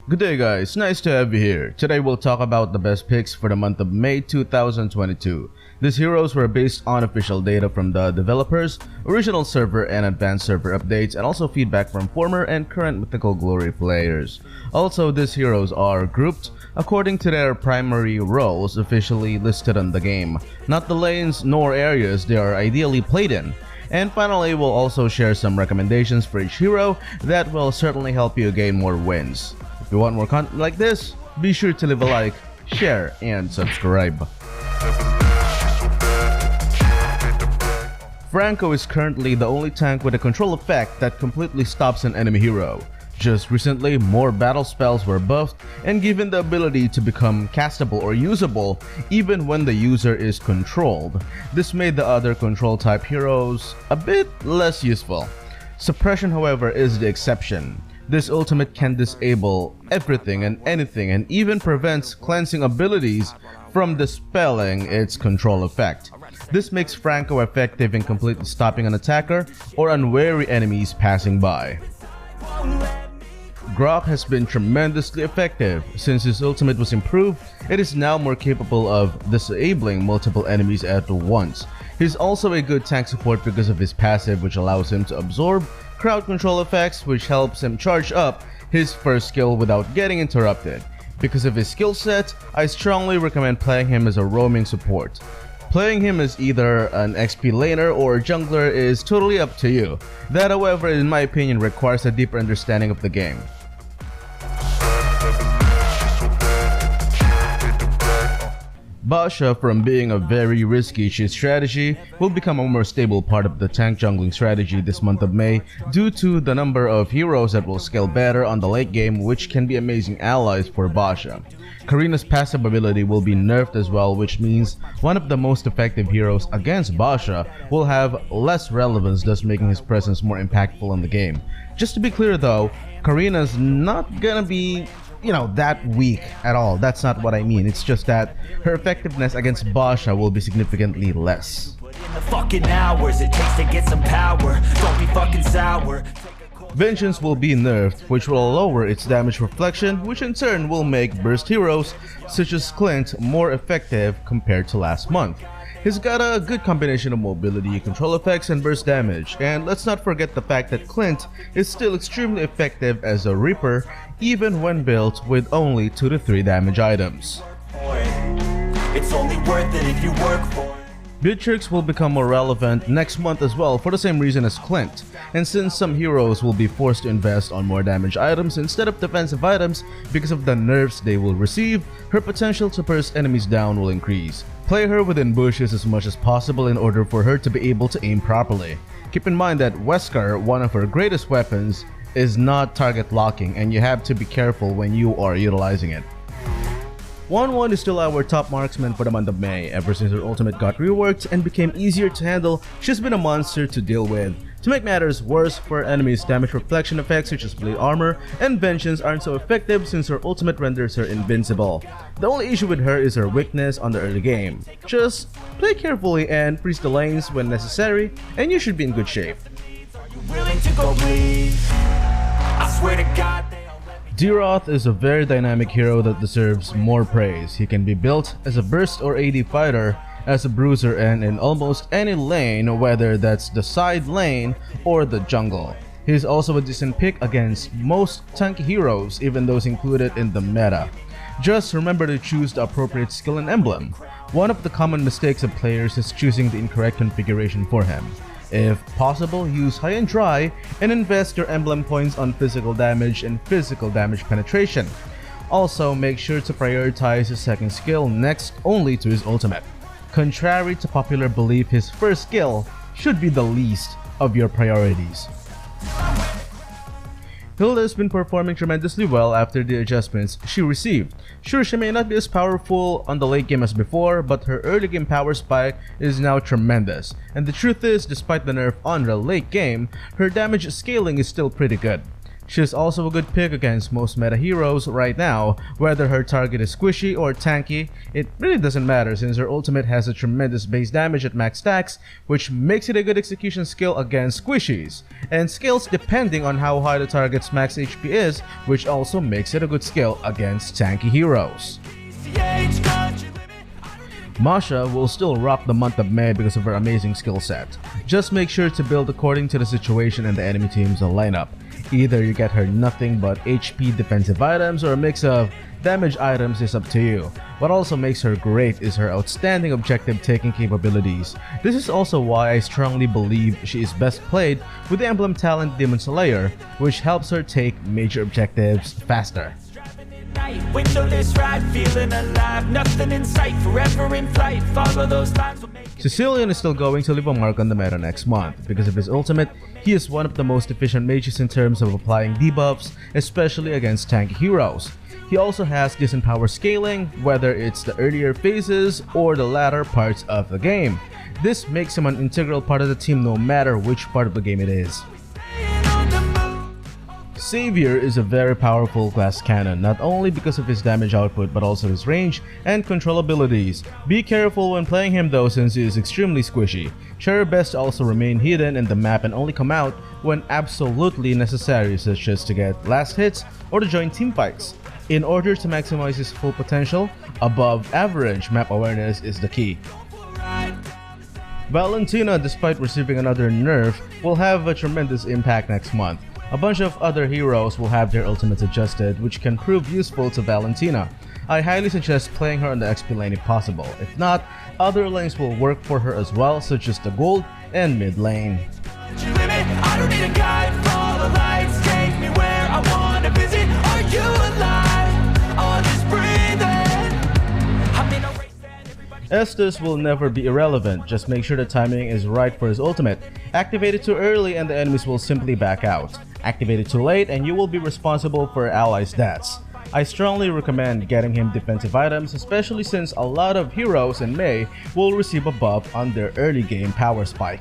Good day guys, nice to have you here. Today we'll talk about the best picks for the month of May 2022. These heroes were based on official data from the developers, original server and advanced server updates, and also feedback from former and current Mythical Glory players. Also, these heroes are grouped according to their primary roles officially listed on the game, not the lanes nor areas they are ideally played in. And finally, we'll also share some recommendations for each hero that will certainly help you gain more wins. If you want more content like this, be sure to leave a like, share, and subscribe. Franco is currently the only tank with a control effect that completely stops an enemy hero. Just recently, more battle spells were buffed and given the ability to become castable or usable even when the user is controlled. This made the other control type heroes a bit less useful. Suppression, however, is the exception. This ultimate can disable everything and anything and even prevents cleansing abilities from dispelling its control effect. This makes Franco effective in completely stopping an attacker or unwary enemies passing by. Grok has been tremendously effective. Since his ultimate was improved, it is now more capable of disabling multiple enemies at once. He's also a good tank support because of his passive, which allows him to absorb crowd control effects, which helps him charge up his first skill without getting interrupted. Because of his skill set, I strongly recommend playing him as a roaming support. Playing him as either an XP laner or jungler is totally up to you. That, however, in my opinion, requires a deeper understanding of the game. Basha, from being a very risky cheat strategy, will become a more stable part of the tank jungling strategy this month of May due to the number of heroes that will scale better on the late game, which can be amazing allies for Basha. Karina's passive ability will be nerfed as well, which means one of the most effective heroes against Basha will have less relevance, thus making his presence more impactful in the game. Just to be clear though, Karina's not gonna be that weak at all. That's not what I mean. It's just that her effectiveness against Basha will be significantly less. Vengeance will be nerfed, which will lower its damage reflection, which in turn will make burst heroes such as Clint more effective compared to last month. He's got a good combination of mobility, control effects, and burst damage, and let's not forget the fact that Clint is still extremely effective as a Reaper even when built with only 2 to 3 damage items. It's only worth it if you work for it. Beatrix will become more relevant next month as well for the same reason as Clint, and since some heroes will be forced to invest on more damage items instead of defensive items because of the nerfs they will receive, her potential to burst enemies down will increase. Play her within bushes as much as possible in order for her to be able to aim properly. Keep in mind that Wesker, one of her greatest weapons, is not target locking, and you have to be careful when you are utilizing it. 1-1 is still our top marksman for the month of May. Ever since her ultimate got reworked and became easier to handle, she's been a monster to deal with. To make matters worse, for enemies, damage reflection effects such as blade armor and vengeance aren't so effective since her ultimate renders her invincible. The only issue with her is her weakness on the early game. Just play carefully and freeze the lanes when necessary, and you should be in good shape. Deroth is a very dynamic hero that deserves more praise. He can be built as a burst or AD fighter, as a bruiser, and in almost any lane, whether that's the side lane or the jungle. He is also a decent pick against most tanky heroes, even those included in the meta. Just remember to choose the appropriate skill and emblem. One of the common mistakes of players is choosing the incorrect configuration for him. If possible, use high and dry and invest your emblem points on physical damage and physical damage penetration. Also, make sure to prioritize his second skill next only to his ultimate. Contrary to popular belief, his first skill should be the least of your priorities. Hilda has been performing tremendously well after the adjustments she received. Sure, she may not be as powerful on the late game as before, but her early game power spike is now tremendous. And the truth is, despite the nerf on the late game, her damage scaling is still pretty good. She is also a good pick against most meta heroes right now. Whether her target is squishy or tanky, it really doesn't matter since her ultimate has a tremendous base damage at max stacks, which makes it a good execution skill against squishies, and skills depending on how high the target's max HP is, which also makes it a good skill against tanky heroes. Masha will still rock the month of May because of her amazing skill set. Just make sure to build according to the situation and the enemy team's lineup. Either you get her nothing but HP defensive items or a mix of damage items is up to you. What also makes her great is her outstanding objective taking capabilities. This is also why I strongly believe she is best played with the emblem talent Demon Slayer, which helps her take major objectives faster. Windowless ride, feeling alive, nothing in sight, forever in flight, follow those lines will make it. Cecilion is still going to leave a mark on the meta next month. Because of his ultimate, he is one of the most efficient mages in terms of applying debuffs, especially against tanky heroes. He also has decent power scaling, whether it's the earlier phases or the latter parts of the game. This makes him an integral part of the team no matter which part of the game it is. Savior is a very powerful glass cannon, not only because of his damage output but also his range and control abilities. Be careful when playing him though since he is extremely squishy. Try your best to also remain hidden in the map and only come out when absolutely necessary, such as to get last hits or to join teamfights. In order to maximize his full potential, above average map awareness is the key. Valentina, despite receiving another nerf, will have a tremendous impact next month. A bunch of other heroes will have their ultimates adjusted, which can prove useful to Valentina. I highly suggest playing her on the XP lane if possible. If not, other lanes will work for her as well, such as the gold and mid lane. Estus will never be irrelevant, just make sure the timing is right for his ultimate. Activate it too early and the enemies will simply back out. Activate it too late and you will be responsible for allies' deaths. I strongly recommend getting him defensive items, especially since a lot of heroes in May will receive a buff on their early game power spike.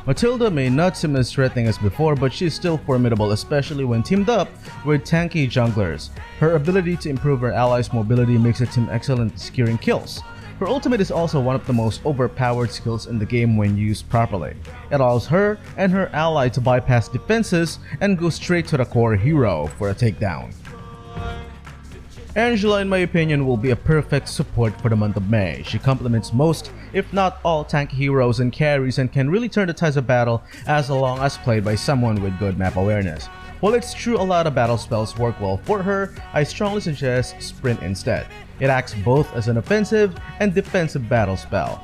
Matilda may not seem as threatening as before, but she is still formidable, especially when teamed up with tanky junglers. Her ability to improve her allies' mobility makes her team excellent at securing kills. Her ultimate is also one of the most overpowered skills in the game when used properly. It allows her and her ally to bypass defenses and go straight to the core hero for a takedown. Angela, in my opinion, will be a perfect support for the month of May. She complements most, if not all, tanky heroes and carries and can really turn the tides of battle as long as played by someone with good map awareness. While it's true a lot of battle spells work well for her, I strongly suggest Sprint instead. It acts both as an offensive and defensive battle spell.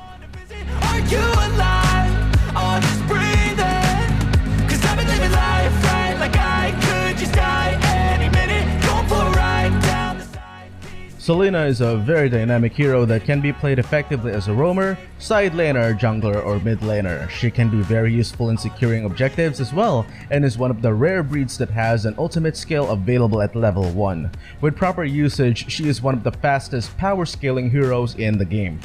Are you alive? Or just breathing? 'Cause I've been living life right like I could just die any minute. Going for a ride down the side. Selena is a very dynamic hero that can be played effectively as a roamer, side laner, jungler, or mid laner. She can be very useful in securing objectives as well, and is one of the rare breeds that has an ultimate skill available at level 1. With proper usage, she is one of the fastest power scaling heroes in the game.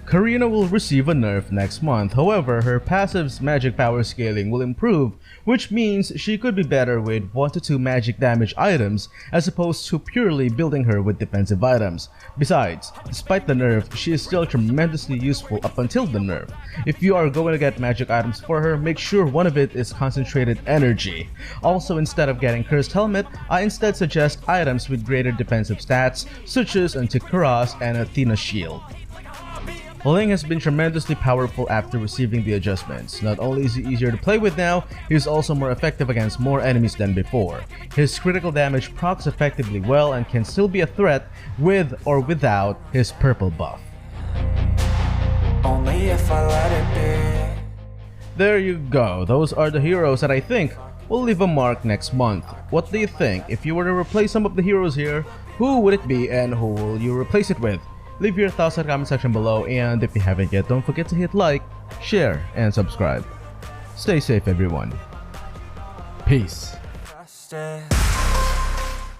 Karina will receive a nerf next month, however her passive's magic power scaling will improve, which means she could be better with 1 to 2 magic damage items as opposed to purely building her with defensive items. Besides, despite the nerf, she is still tremendously useful up until the nerf. If you are going to get magic items for her, make sure one of it is concentrated energy. Also, instead of getting Cursed Helmet, I instead suggest items with greater defensive stats such as Anti-Cuirass and Athena Shield. Ling has been tremendously powerful after receiving the adjustments. Not only is he easier to play with now, he is also more effective against more enemies than before. His critical damage procs effectively well and can still be a threat with or without his purple buff. Only if I let it be. There you go, those are the heroes that I think will leave a mark next month. What do you think? If you were to replace some of the heroes here, who would it be and who will you replace it with? Leave your thoughts in the comment section below, and if you haven't yet, don't forget to hit like, share, and subscribe. Stay safe everyone. Peace.